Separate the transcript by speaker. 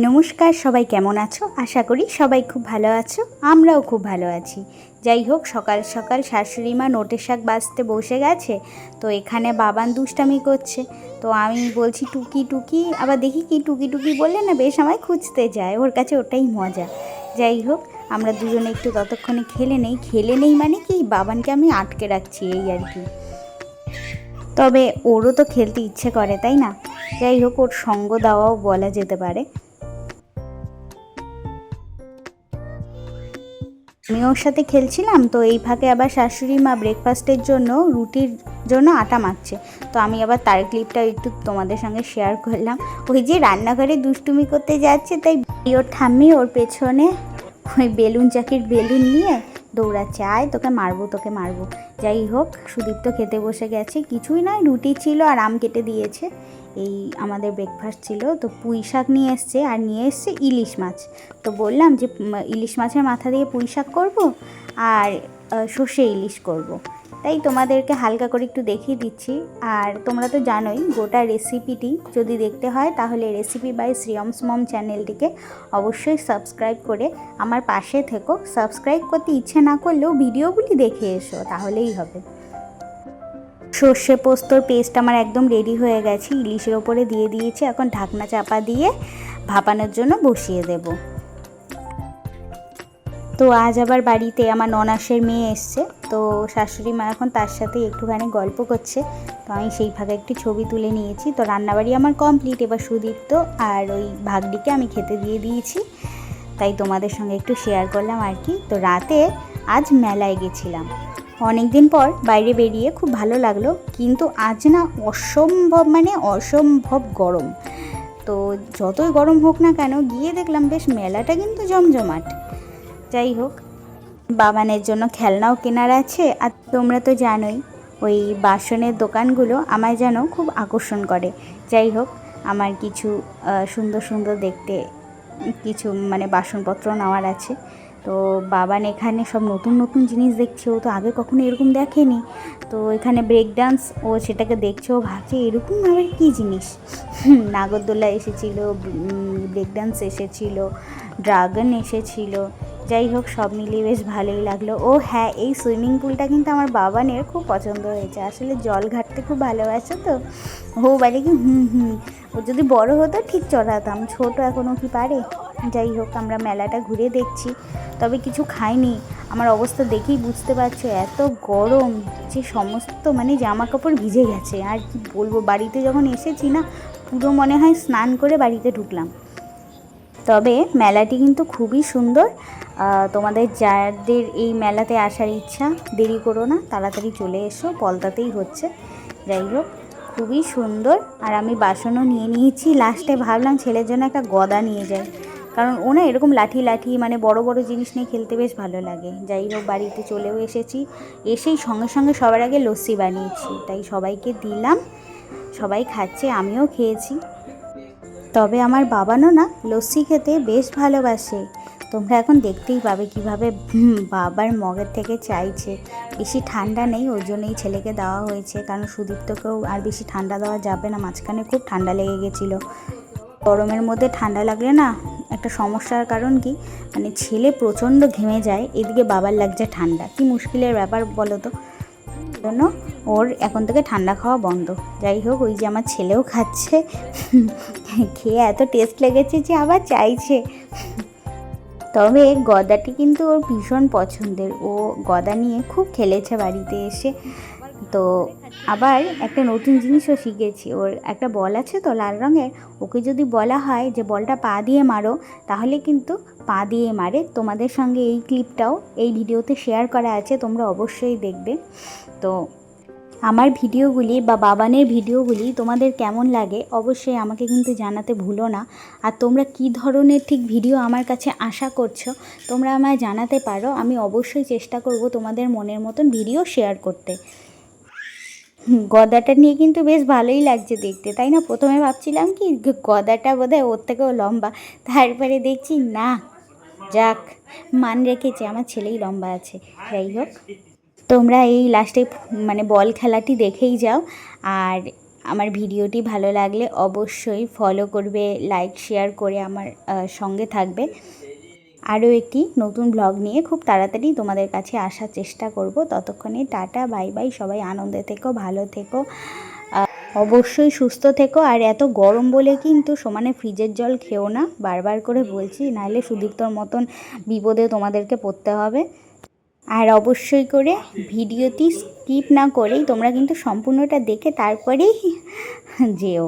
Speaker 1: নমস্কার, সবাই কেমন আছো? আশা করি সবাই খুব ভালো আছো। আমরাও খুব ভালো আছি। যাই হোক, সকাল সকাল শাশুড়ি মা নোটের শাক বাছতে বসে গেছে। তো এখানে বাবান দুষ্টামি করছে। তো আমি বলছি টুকি টুকি, আবার দেখি কি টুকি টুকি বললে না বেশ আমায় খুঁজতে যায়। ওর কাছে ওটাই মজা। যাই হোক, আমরা দুজনে একটু ততক্ষণে খেলে নেই মানে কি, বাবানকে আমি আটকে রাখছি এই আর কি। তবে ওরও তো খেলতে ইচ্ছে করে, তাই না? যাই হোক, ওর সঙ্গ দেওয়াও বলা যেতে পারে। আমি ওর সাথে খেলছিলাম, তো এই ফাঁকে আবার শাশুড়ি মা ব্রেকফাস্টের জন্য রুটির জন্য আটা মাখছে। তো আমি আবার তার ক্লিপটা একটু তোমাদের সঙ্গে শেয়ার করলাম। ওই যে রান্নাঘরে দুষ্টুমি করতে যাচ্ছে, তাই ওর ঠাম্মি ওর পেছনে ওই বেলুন চাকির বেলুন নিয়ে দৌড়াচ্ছে, আয় তোকে মারবো তোকে মারবো। যাই হোক, সুদীপ্ত খেতে বসে গেছে। কিছুই নয়, রুটি ছিল আর আম কেটে দিয়েছে। এই আমাদের ব্রেকফাস্ট ছিল। তো পুঁই শাক নিয়ে এসছে আর নিয়ে এসছে ইলিশ মাছ। তো বললাম যে ইলিশ মাছের মাথা দিয়ে পুঁই শাক করবো আর সর্ষে ইলিশ করব। তাই তোমাদেরকে হালকা করে একটু দেখিয়ে দিচ্ছি। আর তোমরা তো জানোই, গোটা রেসিপিটি যদি দেখতে হয় তাহলে রেসিপি বাই শ্রিয়মস মম চ্যানেলটিকে অবশ্যই সাবস্ক্রাইব করে আমার পাশে থেকো। সাবস্ক্রাইব করতে ইচ্ছে না করলেও ভিডিওগুলি দেখে এসো, তাহলেই হবে। সর্ষে পোস্তর পেস্ট আমার একদম রেডি হয়ে গেছে, ইলিশের ওপরে দিয়ে দিয়েছি। এখন ঢাকনা চাপা দিয়ে ভাপানোর জন্য বসিয়ে দেব। তো আজ আবার বাড়িতে আমার ননাসের মেয়ে এসছে। তো শাশুড়ি মা এখন তার সাথে একটুখানি গল্প করছে। তো আমি সেই ভাগে একটি ছবি তুলে নিয়েছি। তো রান্নাবাড়ি আমার কমপ্লিট। এবার সুদীপ্ত আর ওই ভাগটিকে আমি খেতে দিয়ে দিয়েছি, তাই তোমাদের সঙ্গে একটু শেয়ার করলাম আর কি। তো রাতে আজ মেলায় গেছিলাম। অনেক দিন পর বাইরে বেরিয়ে খুব ভালো লাগলো, কিন্তু আজ না অসম্ভব গরম। তো যতই গরম হোক না কেন, গিয়ে দেখলাম বেশ মেলাটা কিন্তু জমজমাট। যাই হোক, বাবানের জন্য খেলনাও কেনার আছে। আর তোমরা তো জানোই, ওই বাসনের দোকানগুলো আমায় যেন খুব আকর্ষণ করে। যাই হোক, আমার কিছু সুন্দর সুন্দর দেখতে কিছু বাসনপত্র নেওয়ার আছে। তো বাবান এখানে সব নতুন নতুন জিনিস দেখছে, ও তো আগে কখনো এরকম দেখেনি। তো এখানে ব্রেক ডান্স, ও সেটাকে দেখছে, ও ভাবছে এরকম আবার কী জিনিস। নাগরদোলা এসেছিলো, ব্রেক ডান্স এসেছিলো, ড্রাগন এসেছিলো। যাই হোক, সব মিলিয়ে বেশ ভালোই লাগলো। ও হ্যাঁ, এই সুইমিং পুলটা কিন্তু আমার বাবানের খুব পছন্দ হয়েছে। আসলে জল ঘাটতে খুব ভালোবাসে। তো ও বলে কি ও যদি বড় হতো ঠিক চড়াতাম, ছোট এখনও কি পারে। যাই হোক, আমরা মেলাটা ঘুরে দেখছি, তবে কিছু খাইনি। আমার অবস্থা দেখেই বুঝতে পারছো, এত গরম যে সমস্ত জামা কাপড় ভিজে গেছে। আর কি বলবো, বাড়িতে যখন এসেছি না, পুরো মনে হয় স্নান করে বাড়িতে ঢুকলাম। তবে মেলাটি কিন্তু খুবই সুন্দর। তোমাদের যাদের এই মেলাতে আসার ইচ্ছা, দেরি করো না, তাড়াতাড়ি চলে এসো, পলতাতেই হচ্ছে। যাই হোক, খুবই সুন্দর। আর আমি বাসনও নিয়ে নিয়েছি। লাস্টে ভাবলাম ছেলের জন্য একটা গদা নিয়ে যাই, কারণ ও না এরকম লাঠি লাঠি বড় বড় জিনিস নিয়ে খেলতে বেশ ভালো লাগে। যাই হোক, বাড়িতে চলেও এসেছি। এসেই সঙ্গে সঙ্গে সবার আগে লস্যি বানিয়েছি, তাই সবাইকে দিলাম। সবাই খাচ্ছে, আমিও খেয়েছি। তবে আমার বাবানও না লস্যি খেতে বেশ ভালোবাসে। তোমরা এখন দেখতেই পাবে কিভাবে বাবার মগের থেকে চাইছে। বেশি ঠান্ডা নেই, ওই জন্যই ছেলেকে দেওয়া হয়েছে, কারণ সুদীপ্তকেও আর বেশি ঠান্ডা দেওয়া যাবে না। মাঝখানে খুব ঠান্ডা লেগে গেছিলো। গরমের মধ্যে ঠান্ডা লাগলে না একটা সমস্যার কারণ কি, ছেলে প্রচণ্ড ঘেমে যায়, এদিকে বাবার লাগছে ঠান্ডা। কি মুশকিলের ব্যাপার বলো তো। জন্য ওর এখন থেকে ঠান্ডা খাওয়া বন্ধ। যাই হোক, ওই যে আমার ছেলেও খাচ্ছে, খেয়ে এত টেস্ট লেগেছে যে আবার চাইছে। তবে গদাটি কিন্তু ওর ভীষণ পছন্দের, ও গদা নিয়ে খুব খেলেছে বাড়িতে এসে। তো আবার একটা নতুন জিনিসও শিখেছি। ওর একটা বল আছে তো লাল রঙের, ওকে যদি বলা হয় যে বলটা পা দিয়ে মারো, তাহলে কিন্তু পা দিয়ে মারে। তোমাদের সঙ্গে এই ক্লিপটাও এই ভিডিওতে শেয়ার করা আছে, তোমরা অবশ্যই দেখবে। তো আমার ভিডিওগুলি বা বাবানের ভিডিওগুলি তোমাদের কেমন লাগে অবশ্যই আমাকে কিন্তু জানাতে ভুলো না। আর তোমরা কী ধরনের ঠিক ভিডিও আমার কাছে আশা করছো তোমরা আমায় জানাতে পারো। আমি অবশ্যই চেষ্টা করব তোমাদের মনের মতন ভিডিও শেয়ার করতে। গদাটা নিয়ে কিন্তু বেশ ভালোই লাগছে দেখতে, তাই না? প্রথমে ভাবছিলাম কি গদাটা বোধহয় ওর থেকেও লম্বা, তারপরে দেখছি না, যাক, মান রেখেছে, আমার ছেলেই লম্বা আছে। যাই হোক, তোমরা এই লাস্টে বল খেলাটি দেখেই যাও। আর আমার ভিডিওটি ভালো লাগলে অবশ্যই ফলো করবে, লাইক শেয়ার করে আমার সঙ্গে থাকবে। আরও একটি নতুন ব্লগ নিয়ে খুব তাড়াতাড়ি তোমাদের কাছে আসার চেষ্টা করব। ততক্ষণে টাটা, বাই বাই। সবাই আনন্দে থেকো, ভালো থেকো, অবশ্যই সুস্থ থেকো। আর এত গরম বলে কিন্তু সমানে ফ্রিজের জল খেও না, বারবার করে বলছি, নাহলে সুদীপ্তর মতন বিপদে তোমাদেরকে পড়তে হবে। আর অবশ্যই করে ভিডিওটি স্কিপ না করেই তোমরা কিন্তু সম্পূর্ণটা দেখে তারপরেই যেও।